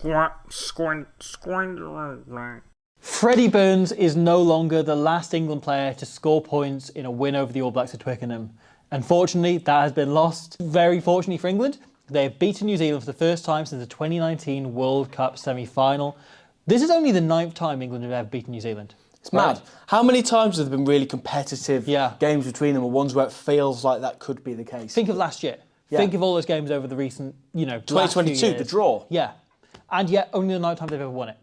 Freddie Burns is no longer the last England player to score points in a win over the All Blacks at Twickenham. Unfortunately, that has been lost. Very fortunately for England, they have beaten New Zealand for the first time since the 2019 World Cup semi-final. This is only the 9th time England have ever beaten New Zealand. It's mad. How many times have there been really competitive games between them, or ones where it feels like that could be the case? Think of last year. Yeah. Think of all those games over the recent, 2022, the draw. Yeah. And yet, only the 9th time they've ever won it.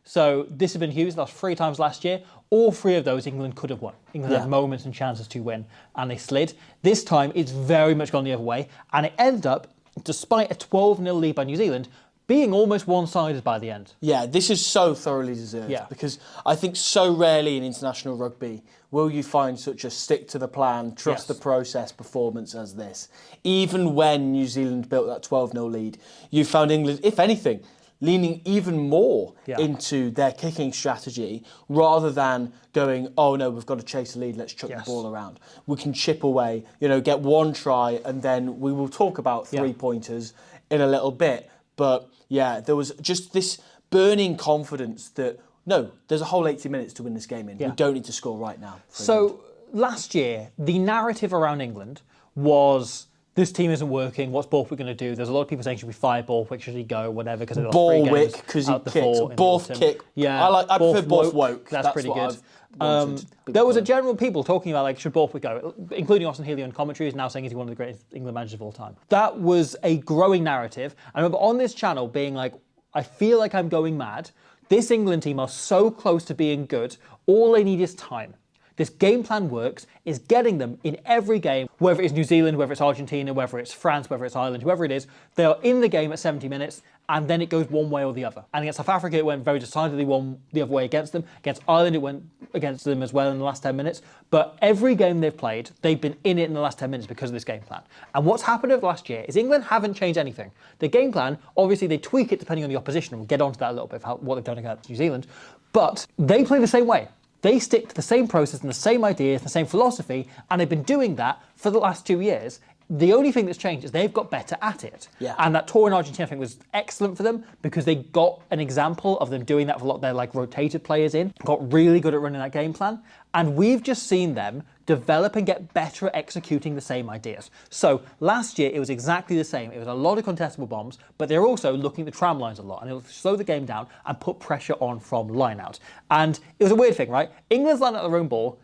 So this has been huge. They lost 3 times last year. All 3 of those England could have won. England had moments and chances to win, and they slid. This time, it's very much gone the other way, and it ended up, despite a 12-0 lead by New Zealand, being almost one-sided by the end. Yeah, this is so thoroughly deserved, because I think so rarely in international rugby will you find such a stick-to-the-plan, trust-the-process performance as this. Even when New Zealand built that 12-0 lead, you found England, if anything, leaning even more into their kicking strategy rather than going, oh no, we've got to chase a lead, let's chuck the ball around. We can chip away, get one try, and then we will talk about 3-pointers in a little bit. But yeah, there was just this burning confidence that, no, there's a whole 80 minutes to win this game in. We don't need to score right now. So last year, the narrative around England was, this team isn't working, what's Borthwick going to do? There's a lot of people saying, should we fire Borthwick, should he go, whatever, because they've lost 3 games because he kicks. Borth kick. Yeah, I prefer Borthwoke. That's pretty good. There was a general people talking about, should Borthwick go, including Austin Healey on commentary, who's now saying he's one of the greatest England managers of all time. That was a growing narrative. I remember on this channel being like, I feel like I'm going mad. This England team are so close to being good. All they need is time. This game plan works, is getting them in every game, whether it's New Zealand, whether it's Argentina, whether it's France, whether it's Ireland, whoever it is, they are in the game at 70 minutes, and then it goes one way or the other. And against South Africa, it went very decidedly the other way against them. Against Ireland, it went against them as well in the last 10 minutes. But every game they've played, they've been in it in the last 10 minutes because of this game plan. And what's happened over the last year is England haven't changed anything. The game plan, obviously they tweak it depending on the opposition, and we'll get onto that a little bit, what they've done against New Zealand, but they play the same way. They stick to the same process and the same ideas, the same philosophy, and they've been doing that for the last 2 years. The only thing that's changed is they've got better at it. Yeah. And that tour in Argentina, I think, was excellent for them because they got an example of them doing that for a lot of their rotated players in, got really good at running that game plan. And we've just seen them develop and get better at executing the same ideas. So last year, it was exactly the same. It was a lot of contestable bombs, but they're also looking at the tram lines a lot, and it'll slow the game down and put pressure on from line out. And it was a weird thing, right? England's line out their own ball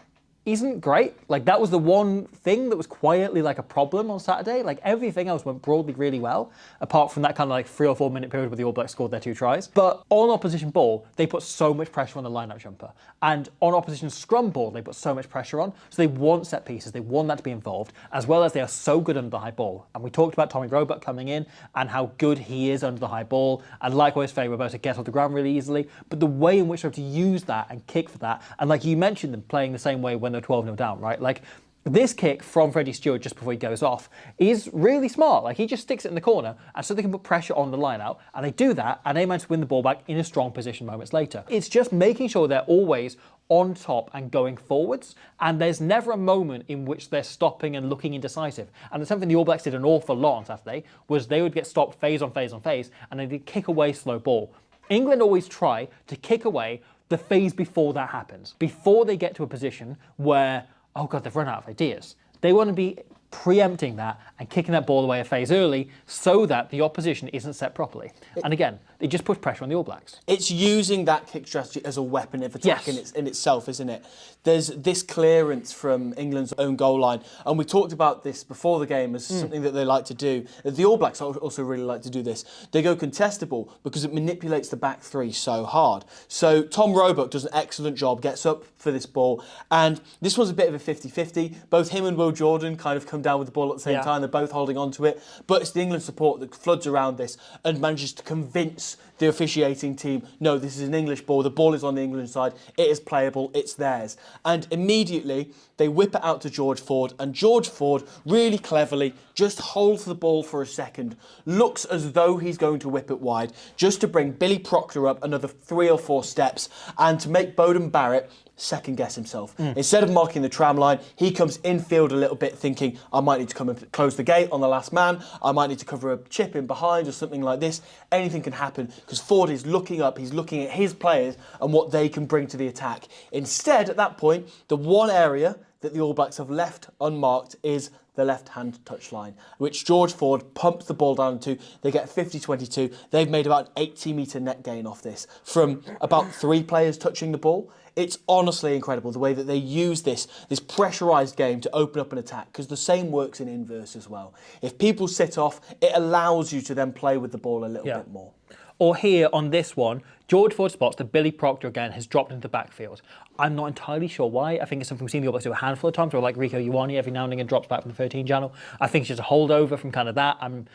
isn't great. That was the one thing that was quietly a problem on Saturday. Everything else went broadly really well, apart from that kind of 3 or 4 minute period where the All Blacks scored their 2 tries. But on opposition ball, they put so much pressure on the line-out jumper. And on opposition scrum ball, they put so much pressure on. So they want set pieces. They want that to be involved, as well as they are so good under the high ball. And we talked about Tommy Roebuck coming in and how good he is under the high ball. And likewise, Faye, we're about to get off the ground really easily. But the way in which they're able to use that and kick for that, and you mentioned them playing the same way when they're 12-0 down, right? This kick from Freddie Stewart just before he goes off is really smart. He just sticks it in the corner, and so they can put pressure on the line out, and they do that, and they manage to win the ball back in a strong position moments later. It's just making sure they're always on top and going forwards, and there's never a moment in which they're stopping and looking indecisive. And it's something the All Blacks did an awful lot on Saturday, was they would get stopped phase on phase on phase, and they'd kick away slow ball. England always try to kick away the phase before that happens, before they get to a position where, oh God, they've run out of ideas. They want to be preempting that and kicking that ball away a phase early so that the opposition isn't set properly. And again, it just puts pressure on the All Blacks. It's using that kick strategy as a weapon of attack in itself, isn't it? There's this clearance from England's own goal line, and we talked about this before the game as something that they like to do. The All Blacks also really like to do this. They go contestable because it manipulates the back 3 so hard. So Tom Roebuck does an excellent job, gets up for this ball, and this was a bit of a 50-50. Both him and Will Jordan kind of come down with the ball at the same time. They're both holding on to it, but it's the England support that floods around this and manages to convince the officiating team, no, this is an English ball, the ball is on the England side, it is playable, it's theirs. And immediately they whip it out to George Ford, and George Ford really cleverly just holds the ball for a second, looks as though he's going to whip it wide, just to bring Billy Proctor up another 3 or 4 steps, and to make Beauden Barrett second guess himself. Instead of marking the tram line, he comes infield a little bit thinking, I might need to come and close the gate on the last man, I might need to cover a chip in behind or something like this. Anything can happen because Ford is looking up, he's looking at his players and what they can bring to the attack. Instead, at that point, the one area that the All Blacks have left unmarked is the left-hand touchline, which George Ford pumps the ball down to. They get 50-22. They've made about an 80-metre net gain off this from about 3 players touching the ball. It's honestly incredible the way that they use this pressurised game to open up an attack, because the same works in inverse as well. If people sit off, it allows you to then play with the ball a little bit more. Or here on this one, George Ford spots that Billy Proctor again has dropped into the backfield. I'm not entirely sure why. I think it's something we've seen the All Blacks do a handful of times, where like Rico Ioane every now and again drops back from the 13 channel. I think it's just a holdover from kind of that. And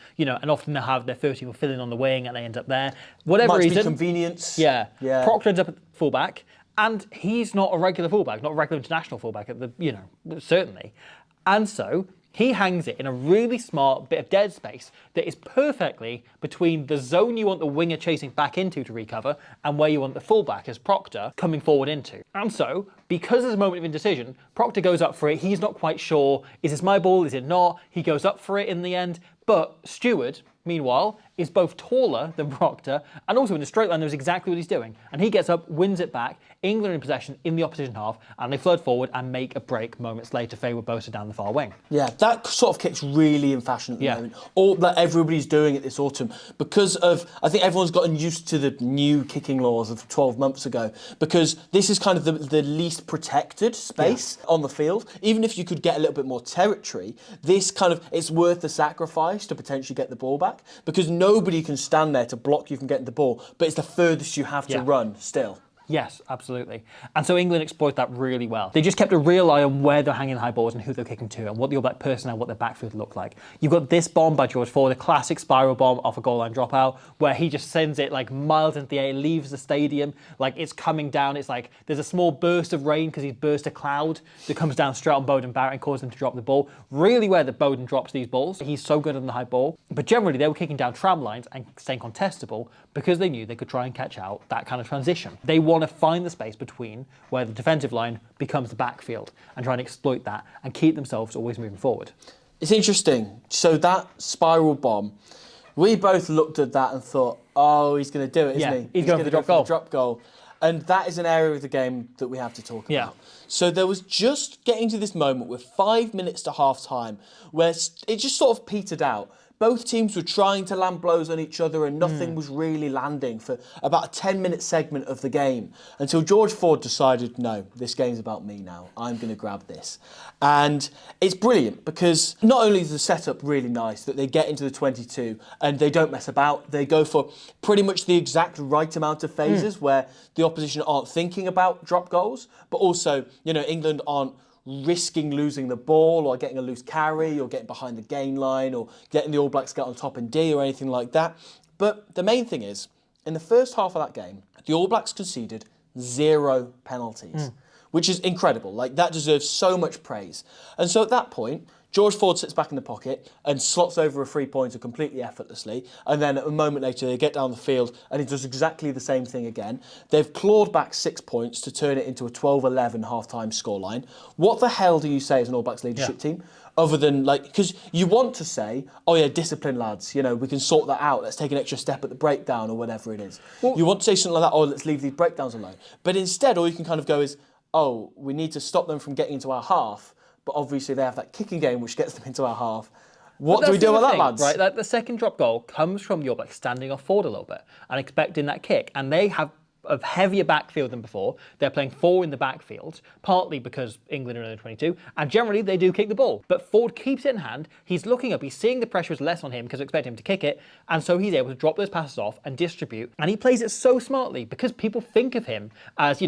often they have their 13 will fill in on the wing and they end up there. Whatever reason. Might be convenience. Yeah. Proctor ends up at fullback, and he's not a regular fullback, not a regular international fullback at the, certainly. And so he hangs it in a really smart bit of dead space that is perfectly between the zone you want the winger chasing back into to recover and where you want the fullback as Proctor coming forward into. And so, because there's a moment of indecision, Proctor goes up for it. He's not quite sure, is this my ball, is it not? He goes up for it in the end. But Stewart, meanwhile, is both taller than Proctor and also in a straight line knows exactly what he's doing. And he gets up, wins it back, England in possession in the opposition half, and they flood forward and make a break moments later, favour Bosa down the far wing. Yeah, that sort of kick's really in fashion at the moment. All that everybody's doing it this autumn because of, I think everyone's gotten used to the new kicking laws of 12 months ago, because this is kind of the least protected space on the field. Even if you could get a little bit more territory, this kind of, it's worth the sacrifice to potentially get the ball back, because nobody can stand there to block you from getting the ball, but it's the furthest you have to run still. Yes, absolutely. And so England exploit that really well. They just kept a real eye on where they're hanging high balls and who they're kicking to and what the All Black personnel, what their backfield looked like. You've got this bomb by George Ford, a classic spiral bomb off a goal line dropout, where he just sends it like miles into the air, leaves the stadium, like it's coming down. It's like there's a small burst of rain because he's burst a cloud that comes down straight on Bowden Barrett and causes him to drop the ball. Really rare that Bowden drops these balls. He's so good on the high ball. But generally they were kicking down tram lines and staying contestable because they knew they could try and catch out that kind of transition. They want to find the space between where the defensive line becomes the backfield and try and exploit that and keep themselves always moving forward. It's interesting. So that spiral bomb, we both looked at that and thought, oh, he's going to do it, isn't he? He's going for the drop goal. And that is an area of the game that we have to talk about. So there was just getting to this moment with 5 minutes to half time where it just sort of petered out. Both teams were trying to land blows on each other and nothing was really landing for about a 10-minute segment of the game until George Ford decided, no, this game's about me now. I'm going to grab this. And it's brilliant because not only is the setup really nice that they get into the 22 and they don't mess about, they go for pretty much the exact right amount of phases where the opposition aren't thinking about drop goals, but also, England aren't risking losing the ball or getting a loose carry or getting behind the gain line or getting the All Blacks get on top in D or anything like that. But the main thing is, in the first half of that game, the All Blacks conceded 0 penalties, which is incredible. Like, that deserves so much praise. And so at that point, George Ford sits back in the pocket and slots over a three-pointer completely effortlessly. And then a moment later, they get down the field and he does exactly the same thing again. They've clawed back 6 points to turn it into a 12-11 half-time scoreline. What the hell do you say as an All Blacks leadership team? Other than, because you want to say, oh yeah, discipline, lads. We can sort that out. Let's take an extra step at the breakdown or whatever it is. Well, you want to say something like that, oh, let's leave these breakdowns alone. But instead, all you can kind of go is, oh, we need to stop them from getting into our half. But obviously they have that kicking game which gets them into our half. What do we do about that, lads? Right, the second drop goal comes from the All Blacks standing off forward a little bit and expecting that kick. And they have a heavier backfield than before. They're playing 4 in the backfield, partly because England are under 22, and generally they do kick the ball. But Ford keeps it in hand. He's looking up. He's seeing the pressure is less on him because they expect him to kick it. And so he's able to drop those passes off and distribute. And he plays it so smartly because people think of him as,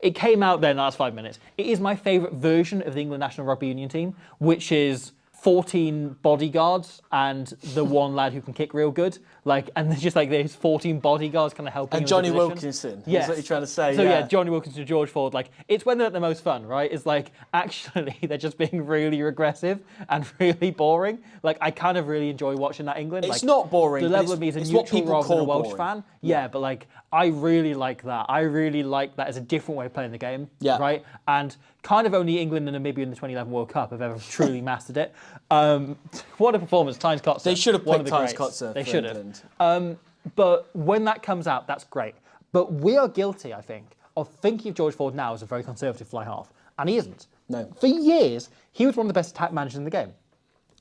it came out there in the last 5 minutes. It is my favourite version of the England national rugby union team, which is 14 bodyguards and the one lad who can kick real good. And there's just there's 14 bodyguards kind of helping. And Johnny Wilkinson. Yes. Is what you're trying to say. So yeah, Johnny Wilkinson, George Ford. It's when they're at the most fun, right? It's actually they're just being really regressive and really boring. I kind of really enjoy watching that England. It's not boring. The level of me as a neutral rather than a Welsh fan. Yeah, but I really like that. I really like that as a different way of playing the game. Yeah. Right? And kind of only England and Namibia in the 2011 World Cup have ever truly mastered it. What a performance, Tynes Kotzer. They should have one picked of the Tynes greats. Kotzer They for should England. have. But when that comes out, that's great. But we are guilty, I think, of thinking of George Ford now as a very conservative fly half. And he isn't. No. For years, he was one of the best attack managers in the game.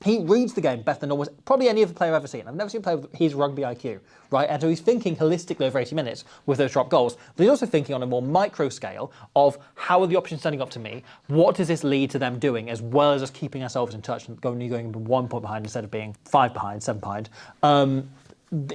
He reads the game better than almost probably any other player I've ever seen. I've never seen him play with his rugby IQ, right? And so he's thinking holistically over 80 minutes with those drop goals. But he's also thinking on a more micro scale of how are the options standing up to me? What does this lead to them doing, as well as us keeping ourselves in touch and going 1 point behind instead of being 5 behind, 7 behind.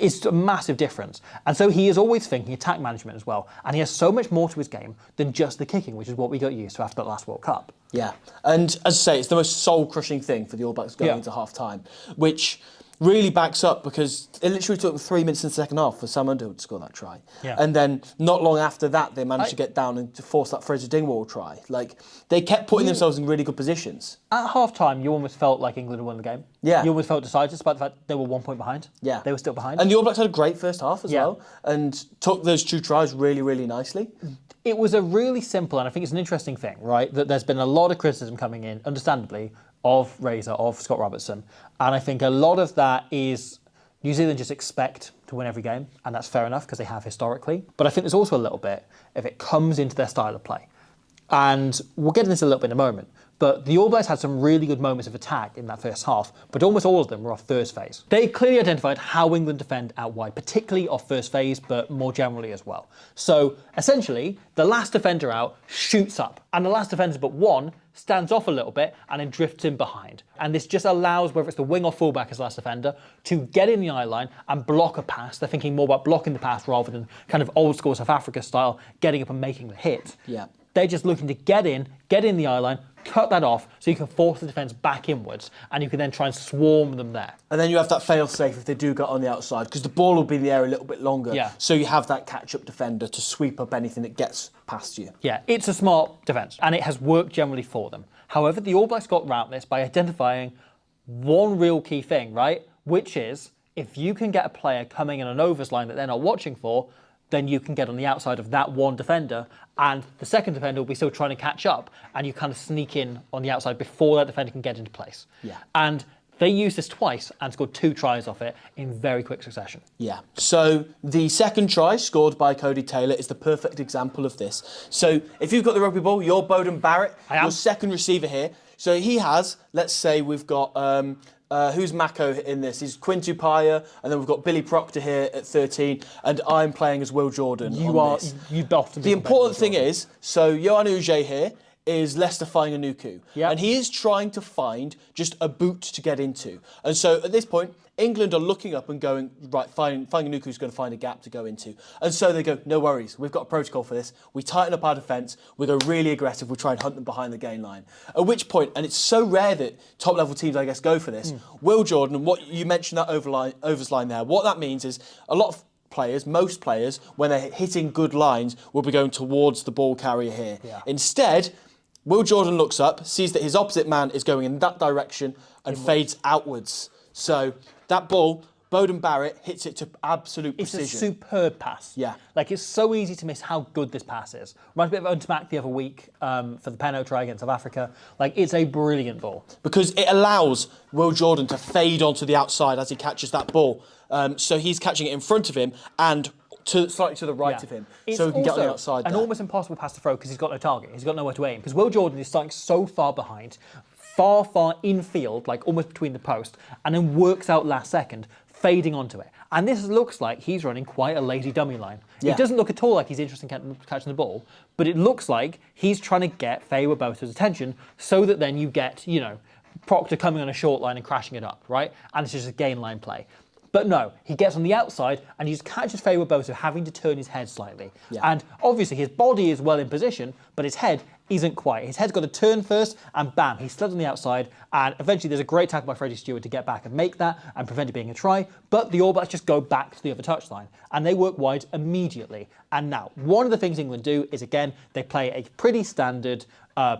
It's a massive difference. And so he is always thinking attack management as well. And he has so much more to his game than just the kicking, which is what we got used to after the last World Cup. Yeah, and as I say, it's the most soul-crushing thing for the All Blacks going into half-time, which really backs up because it literally took them 3 minutes in the second half for Sam Underwood to score that try. Yeah. And then not long after that, they managed to get down and to force that Fraser Dingwall try. Like, they kept putting themselves in really good positions. At half-time, you almost felt like England had won the game. Yeah. You almost felt decided, despite the fact they were 1 point behind. Yeah. They were still behind. And the All Blacks had a great first half as well, and took those 2 tries really, really nicely. It was a really simple, and I think it's an interesting thing, right, that there's been a lot of criticism coming in, understandably, of Razor, of Scott Robertson. And I think a lot of that is New Zealand just expect to win every game, and that's fair enough because they have historically. But I think there's also a little bit if it comes into their style of play. And we'll get into this a little bit in a moment. But the All Blacks had some really good moments of attack in that first half, but almost all of them were off first phase. They clearly identified how England defend out wide, particularly off first phase, but more generally as well. So essentially, the last defender out shoots up, and the last defender but one stands off a little bit and then drifts in behind. And this just allows, whether it's the wing or fullback as last defender, to get in the eye line and block a pass. They're thinking more about blocking the pass rather than kind of old school South Africa style, getting up and making the hit. Yeah. They're just looking to get in the eye line, cut that off so you can force the defence back inwards and you can then try and swarm them there. And then you have that fail-safe if they do get on the outside because the ball will be in the air a little bit longer. Yeah. So you have that catch-up defender to sweep up anything that gets past you. Yeah, it's a smart defence and it has worked generally for them. However, the All Blacks got around this by identifying one real key thing, right? Which is if you can get a player coming in an overs line that they're not watching for, then you can get on the outside of that one defender and the second defender will be still trying to catch up and you kind of sneak in on the outside before that defender can get into place. Yeah. And they used this twice and scored 2 tries off it in very quick succession. Yeah. So the second try scored by Cody Taylor is the perfect example of this. So if you've got the rugby ball, you're Bowden Barrett, your second receiver here. So he has, let's say we've got... who's Mako in this? He's Quinn Tupaya, and then we've got Billy Proctor here at 13, and I'm playing as Will Jordan. You've often. The important thing is, so Johan Uge here is Leicester Fainga'anuku, and he is trying to find just a boot to get into. And so at this point, England are looking up and going, right, Fainga'anuku's going to find a gap to go into. And so they go, no worries, we've got a protocol for this. We tighten up our defence, we go really aggressive, we try and hunt them behind the gain line. At which point, and it's so rare that top-level teams, I guess, go for this, Will Jordan, what you mentioned that overs line there, what that means is a lot of players, most players, when they're hitting good lines, will be going towards the ball carrier here. Yeah. Instead, Will Jordan looks up, sees that his opposite man is going in that direction and fades outwards. So that ball, Bowden Barrett hits it to absolute precision. It's a superb pass. Yeah. Like, it's so easy to miss how good this pass is. Reminds me of Untamak the other week for the penalty try against South Africa. Like, it's a brilliant ball. Because it allows Will Jordan to fade onto the outside as he catches that ball. So he's catching it in front of him and slightly to the right of him, so he can get on the outside an there. almost impossible pass to throw because he's got no target. He's got nowhere to aim. Because Will Jordan is starting so far behind, far infield, like almost between the post, and then works out last second, fading onto it. And this looks like he's running quite a lazy dummy line. Yeah. It doesn't look at all like he's interested in catching the ball, but it looks like he's trying to get Faye Webota's attention so that then you get, Proctor coming on a short line and crashing it up, right? And it's just a gain line play. But no, he gets on the outside and he just catches Faye Webota having to turn his head slightly. Yeah. And obviously his body is well in position, but his head isn't quite. His head's got to turn first, and bam, he slid on the outside, and eventually there's a great tackle by Freddie Stewart to get back and make that and prevent it being a try, but the All Blacks just go back to the other touchline, and they work wide immediately. And now, one of the things England do is, again, they play a pretty standard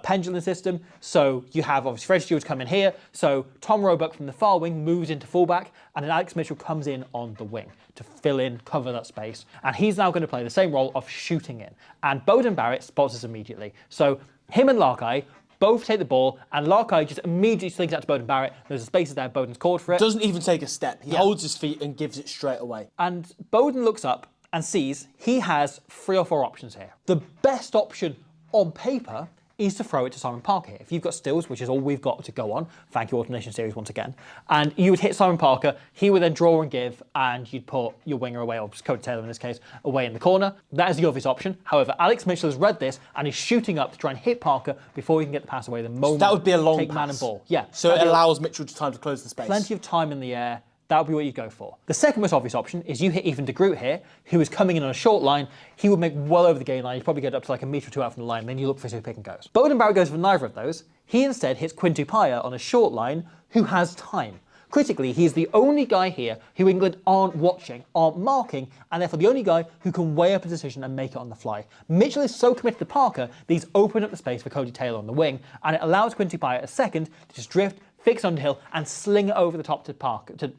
pendulum system. So you have, obviously, Freddie Stewart come in here, so Tom Roebuck from the far wing moves into fullback, and then Alex Mitchell comes in on the wing to fill in, cover that space. And he's now going to play the same role of shooting in. And Beauden Barrett spots us immediately. So him and Larkai both take the ball, and Larkai just immediately slings out to Beauden Barrett. There's a space there, Bowden's called for it. Doesn't even take a step. He holds his feet and gives it straight away. And Beauden looks up and sees he has 3 or 4 options here. The best option on paper is to throw it to Simon Parker here. If you've got stills, which is all we've got to go on, thank you Alternation Series once again, and you would hit Simon Parker, he would then draw and give, and you'd put your winger away, or Cody Taylor in this case, away in the corner. That is the obvious option. However, Alex Mitchell has read this and is shooting up to try and hit Parker before he can get the pass away the moment. That would be a long take pass. Man and ball. Yeah. So it allows Mitchell time to close the space. Plenty of time in the air. That would be what you'd go for. The second most obvious option is you hit Ethan de Groot here, who is coming in on a short line. He would make well over the gain line. He'd probably get up to like a metre or 2 out from the line. Then you look for his pick and goes. Beauden Barrett goes for neither of those. He instead hits Quinn Tupaia on a short line, who has time. Critically, he is the only guy here who England aren't watching, aren't marking, and therefore the only guy who can weigh up a decision and make it on the fly. Mitchell is so committed to Parker that he's opened up the space for Cody Taylor on the wing, and it allows Quinn Tupaia a second to just drift, fix Underhill, and sling it over the top to Parker. To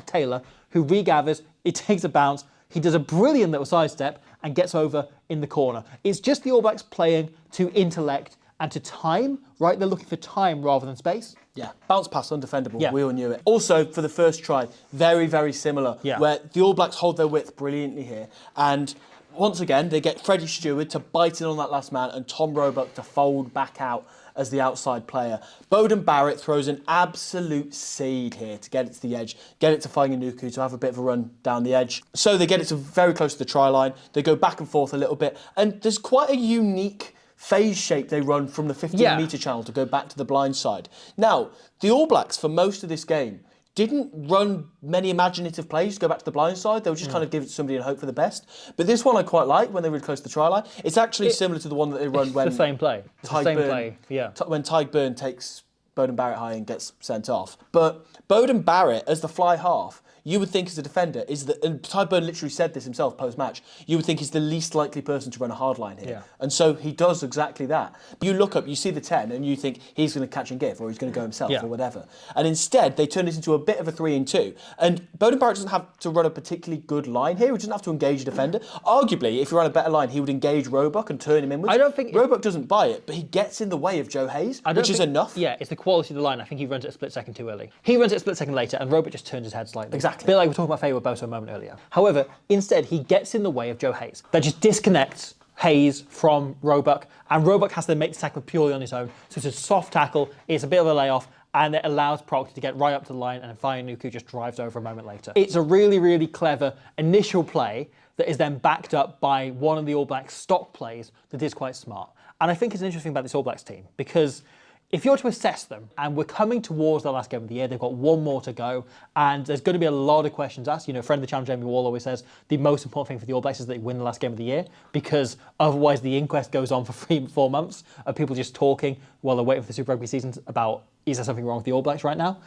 Taylor, who regathers, it takes a bounce, he does a brilliant little sidestep and gets over in the corner. It's just the All Blacks playing to intellect and to time, right? They're looking for time rather than space. Yeah, bounce pass, undefendable. Yeah. We all knew it. Also, for the first try, very, very similar, where the All Blacks hold their width brilliantly here. And once again, they get Freddie Stewart to bite in on that last man and Tom Roebuck to fold back out as the outside player. Beauden Barrett throws an absolute seed here to get it to the edge, get it to Fainga'anuku to have a bit of a run down the edge. So they get it to very close to the try line. They go back and forth a little bit, and there's quite a unique phase shape they run from the 15-metre channel to go back to the blind side. Now, the All Blacks, for most of this game, didn't run many imaginative plays to go back to the blind side. They would just kind of give it to somebody and hope for the best. But this one I quite like when they were close to the try line. It's actually similar to the one that they run when... It's the same play. It's the same play, yeah. When Tyke Byrne takes Beauden Barrett high and gets sent off. But Beauden Barrett, as the fly half, you would think as a defender, and Tyke Byrne literally said this himself post-match, you would think he's the least likely person to run a hard line here. Yeah. And so he does exactly that. But you look up, you see the 10, and you think he's going to catch and give, or he's going to go himself, or whatever. And instead, they turn this into a bit of a 3-2. And Beauden Barrett doesn't have to run a particularly good line here. He doesn't have to engage a defender. Arguably, if he ran a better line, he would engage Roebuck and turn him inwards. I don't think... Roebuck doesn't buy it, but he gets in the way of Joe Hayes, which is enough. Yeah, it's the quality of the line. I think he runs it a split second too early. He runs it a split second later, and Roebuck just turns his head slightly. Exactly. A bit like we were talking about Faye with Bosa a moment earlier. However, instead, he gets in the way of Joe Hayes. That just disconnects Hayes from Roebuck, and Roebuck has to make the tackle purely on his own. So it's a soft tackle, it's a bit of a layoff, and it allows Proctor to get right up to the line, and then Fainga'anuku just drives over a moment later. It's a really, really clever initial play that is then backed up by one of the All Blacks' stock plays that is quite smart. And I think it's interesting about this All Blacks team, because if you're to assess them, and we're coming towards the last game of the year, they've got one more to go, and there's going to be a lot of questions asked. You know, friend of the channel, Jamie Wall, always says the most important thing for the All Blacks is that they win the last game of the year, because otherwise the inquest goes on for 3-4 months of people just talking while they're waiting for the Super Rugby seasons about, is there something wrong with the All Blacks right now?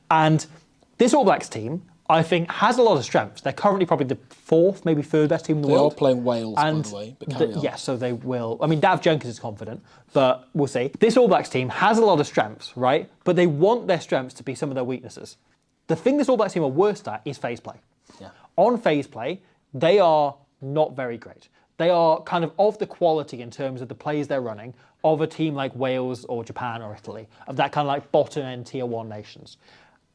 And this All Blacks team, I think, has a lot of strengths. They're currently probably the 4th, maybe 3rd best team in the world. They are playing Wales, by the way. But carry on. Yes, so they will. I mean, Dav Jenkins is confident, but we'll see. This All Blacks team has a lot of strengths, right? But they want their strengths to be some of their weaknesses. The thing this All Blacks team are worst at is phase play. Yeah. On phase play, they are not very great. They are kind of the quality in terms of the plays they're running of a team like Wales or Japan or Italy, of that kind of like bottom end tier 1 nations.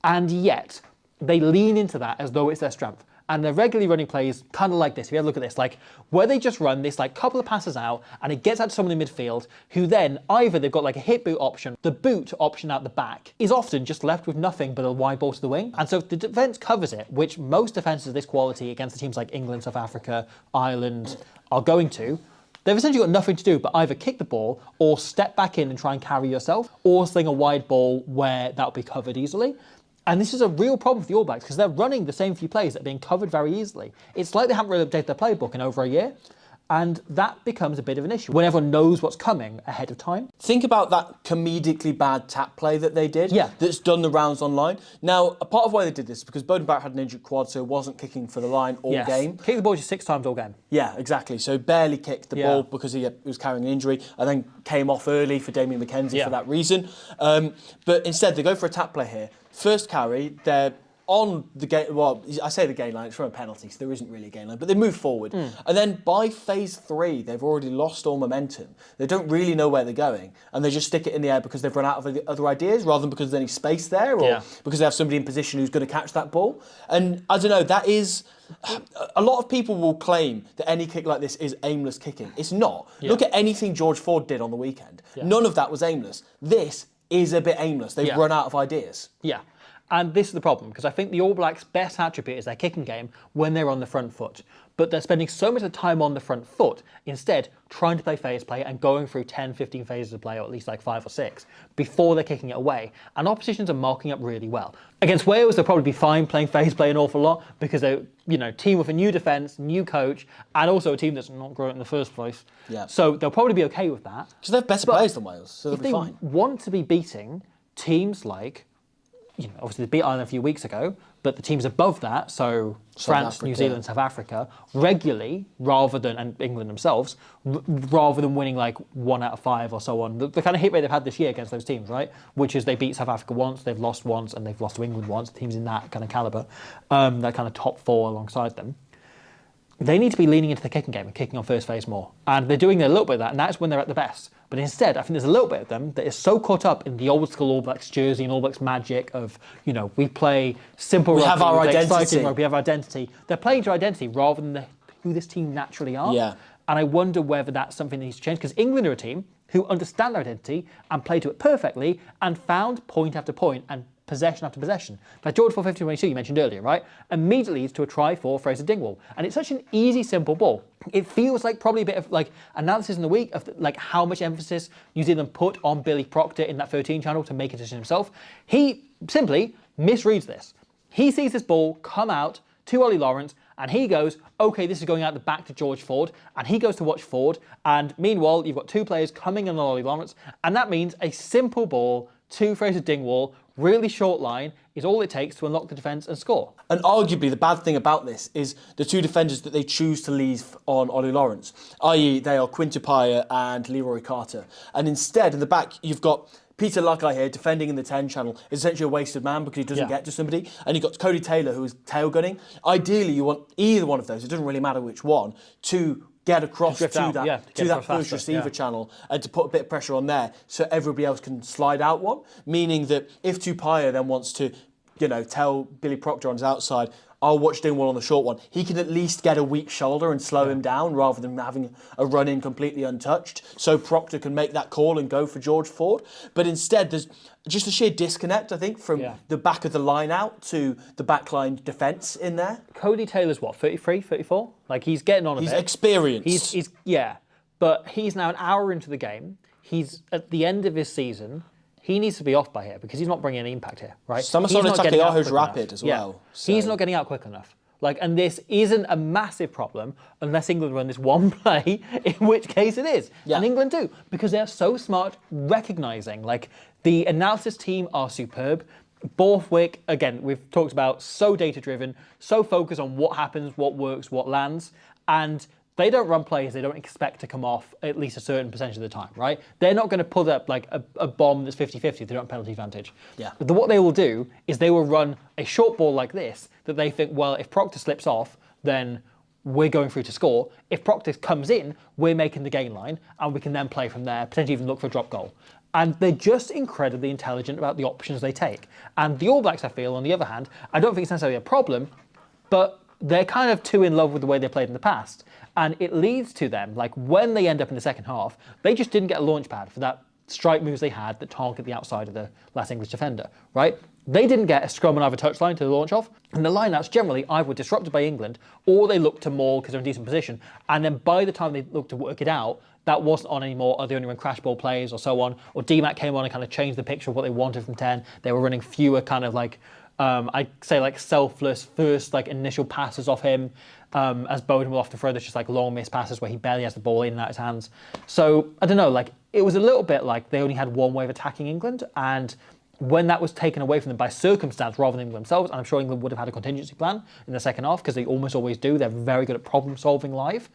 And yet, they lean into that as though it's their strength. And they're regularly running plays kind of like this. If you have a look at this, like where they just run this like couple of passes out and it gets out to someone in midfield who then either they've got like a hit boot option, the boot option out the back is often just left with nothing but a wide ball to the wing. And so if the defence covers it, which most defences of this quality against the teams like England, South Africa, Ireland are going to, they've essentially got nothing to do but either kick the ball or step back in and try and carry yourself or sling a wide ball where that'll be covered easily. And this is a real problem for the All Blacks because they're running the same few plays that are being covered very easily. It's like they haven't really updated their playbook in over a year. And that becomes a bit of an issue when everyone knows what's coming ahead of time. Think about that comedically bad tap play that they did. Yeah. That's done the rounds online. Now, a part of why they did this is because Bowden Barrett had an injured quad, so wasn't kicking for the line all game. Kicked the ball just 6 times all game. Yeah, exactly. So barely kicked the ball because he was carrying an injury, and then came off early for Damien McKenzie for that reason. But instead, they go for a tap play here. First carry, they're on the game, well, I say the game line, it's from a penalty, so there isn't really a game line, but they move forward. And then by phase 3, they've already lost all momentum. They don't really know where they're going, and they just stick it in the air because they've run out of other ideas, rather than because there's any space there, or because they have somebody in position who's going to catch that ball. And I don't know, that is... A lot of people will claim that any kick like this is aimless kicking. It's not. Look at anything George Ford did on the weekend. None of that was aimless. This is a bit aimless. They've run out of ideas. Yeah. And this is the problem, because I think the All Blacks' best attribute is their kicking game when they're on the front foot. But they're spending so much of the time on the front foot, instead trying to play phase play and going through 10, 15 phases of play, or at least like 5 or 6, before they're kicking it away. And oppositions are marking up really well. Against Wales, they'll probably be fine playing phase play an awful lot, because they're, team with a new defence, new coach, and also a team that's not great in the first place. Yeah. So they'll probably be okay with that. Because they have better players than Wales, so they'll be fine. If they want to be beating teams like... obviously they beat Ireland a few weeks ago, but the teams above that, so France, New Zealand, South Africa, regularly, and England themselves, rather than winning like 1 out of 5 or so on, the kind of hit rate they've had this year against those teams, right? Which is they beat South Africa once, they've lost once, and they've lost to England once, teams in that kind of calibre, that kind of top 4 alongside them. They need to be leaning into the kicking game and kicking on first phase more. And they're doing a little bit of that, and that's when they're at the best. But instead, I think there's a little bit of them that is so caught up in the old school All Blacks jersey and All Blacks magic of, we play simple rugby, have our identity. Exciting rugby, we have our identity. They're playing to identity rather than who this team naturally are. Yeah. And I wonder whether that's something that needs to change, because England are a team who understand their identity and play to it perfectly and found point after point and possession after possession. Like George 450-22 you mentioned earlier, right? Immediately leads to a try for Fraser Dingwall. And it's such an easy, simple ball. It feels like probably a bit of like analysis in the week of like how much emphasis New Zealand put on Billy Proctor in that 13 channel to make a decision himself. He simply misreads this. He sees this ball come out to Ollie Lawrence, and he goes, okay, this is going out the back to George Ford, and he goes to watch Ford, and meanwhile, you've got 2 players coming in on Ollie Lawrence, and that means a simple ball to Fraser Dingwall, really short line, is all it takes to unlock the defence and score. And arguably, the bad thing about this is the 2 defenders that they choose to leave on Ollie Lawrence, i.e. they are Quinn Tupaia and Leroy Carter. And instead, in the back, you've got Peter Luckeye here defending in the 10 channel, is essentially a wasted man because he doesn't get to somebody. And you've got Cody Taylor, who is tail gunning. Ideally, you want either one of those, it doesn't really matter which one, to get across to that first receiver channel and to put a bit of pressure on there so everybody else can slide out one. Meaning that if Tupaia then wants to, tell Billy Proctor on his outside, I'll watch Dingwall on the short one, he can at least get a weak shoulder and slow him down rather than having a run in completely untouched. So Proctor can make that call and go for George Ford. But instead, there's just a sheer disconnect, I think, from the back of the line out to the backline defence in there. Cody Taylor's what, 33, 34? Like, he's getting on a bit. He's experienced. But he's now an hour into the game. He's at the end of his season. He needs to be off by here because he's not bringing any impact here, right? Samasono Takeaho's rapid as well. So. He's not getting out quick enough. And this isn't a massive problem unless England run this one play, in which case it is. Yeah. And England do, because they're so smart recognising, the analysis team are superb. Borthwick, again, we've talked about, so data-driven, so focused on what happens, what works, what lands, and they don't run plays they don't expect to come off at least a certain percentage of the time, right? They're not going to put up a bomb that's 50-50 if they don't have penalty advantage. Yeah. But what they will do is they will run a short ball like this that they think, well, if Proctor slips off, then we're going through to score. If Proctor comes in, we're making the gain line, and we can then play from there, potentially even look for a drop goal. And they're just incredibly intelligent about the options they take. And the All Blacks, I feel, on the other hand, I don't think it's necessarily a problem, but they're kind of too in love with the way they played in the past. And it leads to them, when they end up in the second half, they just didn't get a launch pad for that strike moves they had that target the outside of the last English defender, right? They didn't get a scrum and either touchline to launch off. And the lineouts generally either were disrupted by England or they looked to Maul because they're in a decent position. And then by the time they looked to work it out, that wasn't on anymore, or they only run crash ball plays or so on. Or DMAC came on and kind of changed the picture of what they wanted from 10. They were running fewer kind of I'd say like selfless first like initial passes off him, as Bowden will often throw. There's just like long missed passes where he barely has the ball in and out his hands. So I don't know, like it was a little bit like they only had one way of attacking England, and when that was taken away from them by circumstance rather than England themselves, and I'm sure England would have had a contingency plan in the second half because they almost always do. They're very good at problem solving live.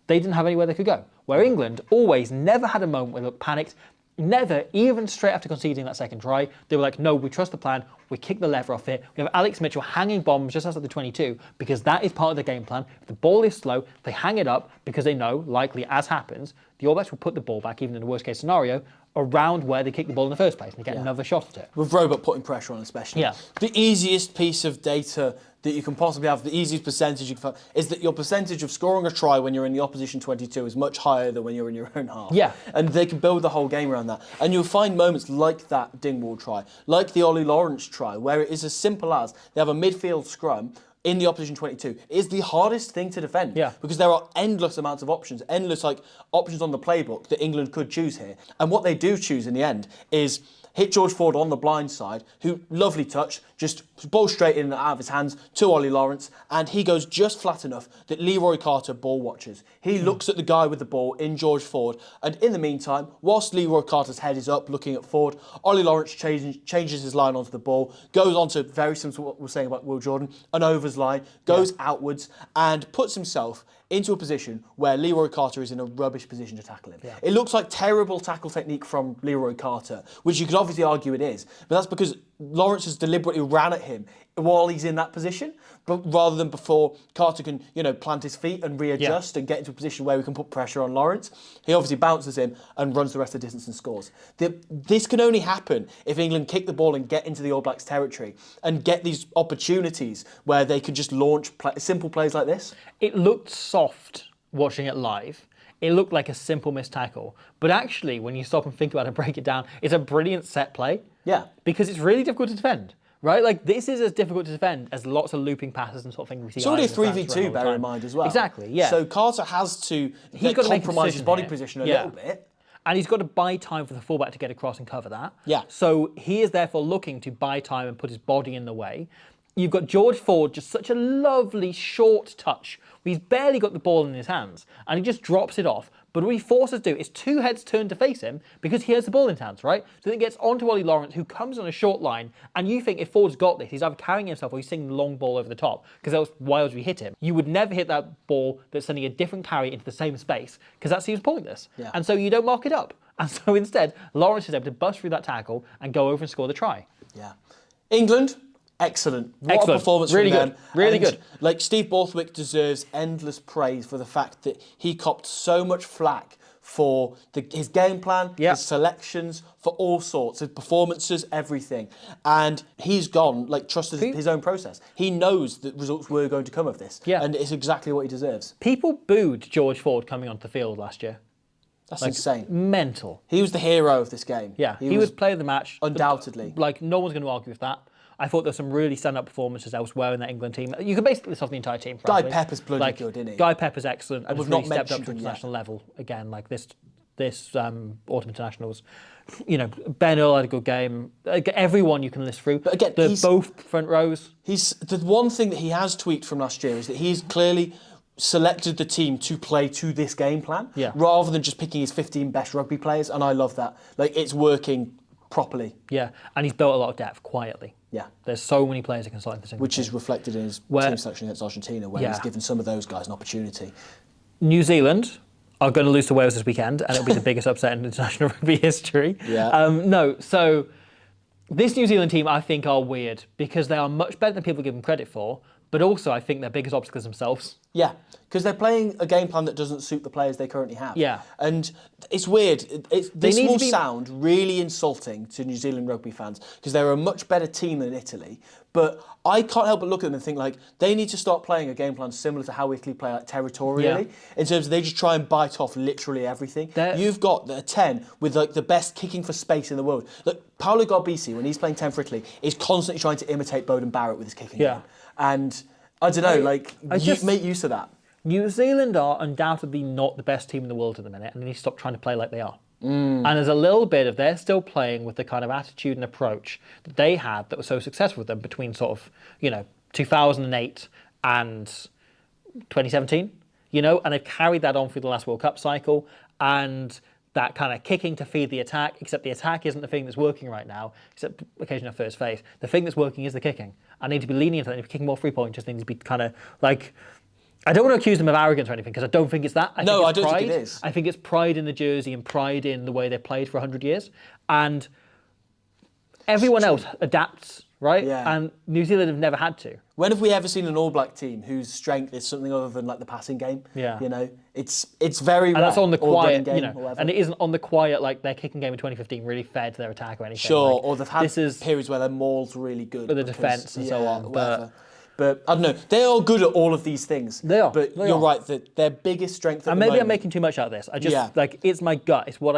They didn't have anywhere they could go. Where England always never had a moment where they looked panicked. Never, even straight after conceding that second try, they were like, no, we trust the plan. We kick the lever off it. We have Alex Mitchell hanging bombs just outside the 22 because that is part of the game plan. If the ball is slow, they hang it up because they know, likely as happens, the All Blacks will put the ball back, even in the worst case scenario, around where they kick the ball in the first place and get another shot at it. With Robert putting pressure on especially. Yeah. The easiest piece of data that you can possibly have, the easiest percentage you can find, is that your percentage of scoring a try when you're in the opposition 22 is much higher than when you're in your own half. Yeah. And they can build the whole game around that. And you'll find moments like that Dingwall try, like the Ollie Lawrence try, where it is as simple as they have a midfield scrum in the opposition 22. It is the hardest thing to defend because there are endless amounts of options, endless like options on the playbook that England could choose here. And what they do choose in the end is hit George Ford on the blind side, who, lovely touch, just ball straight in and out of his hands to Ollie Lawrence, and he goes just flat enough that Leroy Carter ball watches. He looks at the guy with the ball in George Ford, and in the meantime, whilst Leroy Carter's head is up looking at Ford, Ollie Lawrence changes his line onto the ball, goes on to, very similar to what we're saying about Will Jordan, an overs line, goes outwards, and puts himself into a position where Leroy Carter is in a rubbish position to tackle him. It looks like terrible tackle technique from Leroy Carter, which you could obviously argue it is, but that's because Lawrence has deliberately ran at him while he's in that position, but rather than before Carter can, plant his feet and readjust and get into a position where we can put pressure on Lawrence. He obviously bounces him and runs the rest of the distance and scores. This can only happen if England kick the ball and get into the All Blacks territory and get these opportunities where they could just launch simple plays like this. It looked soft watching it live. It looked like a simple missed tackle. But actually, when you stop and think about it and break it down, it's a brilliant set play. Yeah. Because it's really difficult to defend. Right? Like, this is as difficult to defend as lots of looping passes and sort of thing we see. It's already a 3v2, bear in mind, as well. Exactly, yeah. So Carter has to compromise his body position a little bit. And he's got to buy time for the fullback to get across and cover that. Yeah. So he is therefore looking to buy time and put his body in the way. You've got George Ford, just such a lovely short touch. He's barely got the ball in his hands, and he just drops it off. But what he forces to do is two heads turn to face him because he has the ball in his hands, right? So then it gets onto Ollie Lawrence, who comes on a short line, and you think if Ford's got this, he's either carrying himself or he's singing the long ball over the top, because that was why else we hit him. You would never hit that ball that's sending a different carry into the same space, because that seems pointless. Yeah. And so you don't mark it up. And so instead, Lawrence is able to bust through that tackle and go over and score the try. Yeah. England, excellent. What a performance really from them. Good. Really good. Like, Steve Borthwick deserves endless praise for the fact that he copped so much flack for his game plan, his selections, for all sorts, his performances, everything. And he's trusted his own process. He knows that results were going to come of this. Yeah. And it's exactly what he deserves. People booed George Ford coming onto the field last year. That's insane. Mental. He was the hero of this game. Yeah, he was player of the match. Undoubtedly. No one's going to argue with that. I thought there were some really stand-up performances elsewhere in that England team. You could basically list off the entire team, frankly. Guy Pepper's bloody good, isn't he? Guy Pepper's excellent and has we've really not stepped up to mentioned him international level again, like this autumn internationals. Ben Earl had a good game. Everyone you can list through. But again, both front rows. The one thing that he has tweaked from last year is that he's clearly selected the team to play to this game plan, rather than just picking his 15 best rugby players, and I love that. Like, it's working properly. Yeah, and he's built a lot of depth quietly. Yeah. There's so many players that can slot into the Which is reflected in his team selection against Argentina, where he's given some of those guys an opportunity. New Zealand are going to lose to Wales this weekend, and it'll be the biggest upset in international rugby history. Yeah. So this New Zealand team, I think, are weird because they are much better than people give them credit for, but also I think their biggest obstacles themselves. Yeah, because they're playing a game plan that doesn't suit the players they currently have. Yeah. And it's weird. This will sound really insulting to New Zealand rugby fans because they're a much better team than Italy. But I can't help but look at them and think, like, they need to start playing a game plan similar to how Italy play, like, territorially. In terms of they just try and bite off literally everything. You've got a 10 with, like, the best kicking for space in the world. Look, Paolo Garbisi, when he's playing 10 for Italy, is constantly trying to imitate Bowden Barrett with his kicking game. And I don't know, make use of that. New Zealand are undoubtedly not the best team in the world at the minute, and they need to stop trying to play like they are. And there's a little bit of they're still playing with the kind of attitude and approach that they had that was so successful with them between sort of, 2008 and 2017, and they've carried that on through the last World Cup cycle, and that kind of kicking to feed the attack, except the attack isn't the thing that's working right now, except occasionally first phase. The thing that's working is the kicking. I need to be leaning into that. They need to be kicking more three-pointers. They need to be kind of like... I don't want to accuse them of arrogance or anything, because I don't think it's that. I don't think it is. I think it's pride in the jersey and pride in the way they played for 100 years. And everyone else adapts, right? Yeah. And New Zealand have never had to. When have we ever seen an All Black team whose strength is something other than like the passing game? Yeah. It's very rare. And that's on the quiet, game, and it isn't on the quiet like their kicking game in 2015 really fed their attack or anything. Sure, or they've had periods where their maul's really good. With the defence and so on. But I don't know. They are good at all of these things. They are. But you're right that their biggest strength at and the maybe moment... I'm making too much out of this. It's my gut. It's what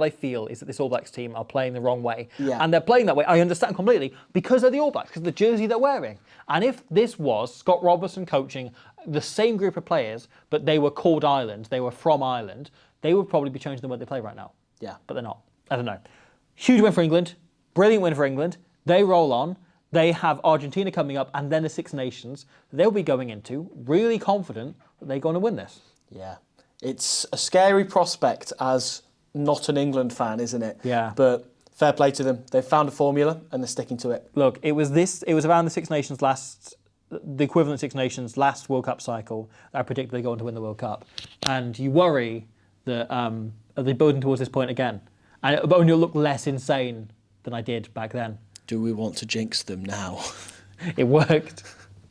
I feel is that this All Blacks team are playing the wrong way. Yeah. And they're playing that way. I understand completely because they're the All Blacks, because of the jersey they're wearing. And if this was Scott Robertson coaching the same group of players, but they were called Ireland, they were from Ireland, they would probably be changing the way they play right now. Yeah. But they're not. I don't know. Huge win for England. Brilliant win for England. They roll on. They have Argentina coming up and then the Six Nations. They'll be going into really confident that they're going to win this. Yeah. It's a scary prospect as not an England fan, isn't it? Yeah. But fair play to them. They've found a formula and they're sticking to it. Look, it was around the Six Nations the equivalent Six Nations last World Cup cycle that I predicted they're going to win the World Cup. And you worry that are they building towards this point again? And it'll look less insane than I did back then. Do we want to jinx them now? It worked.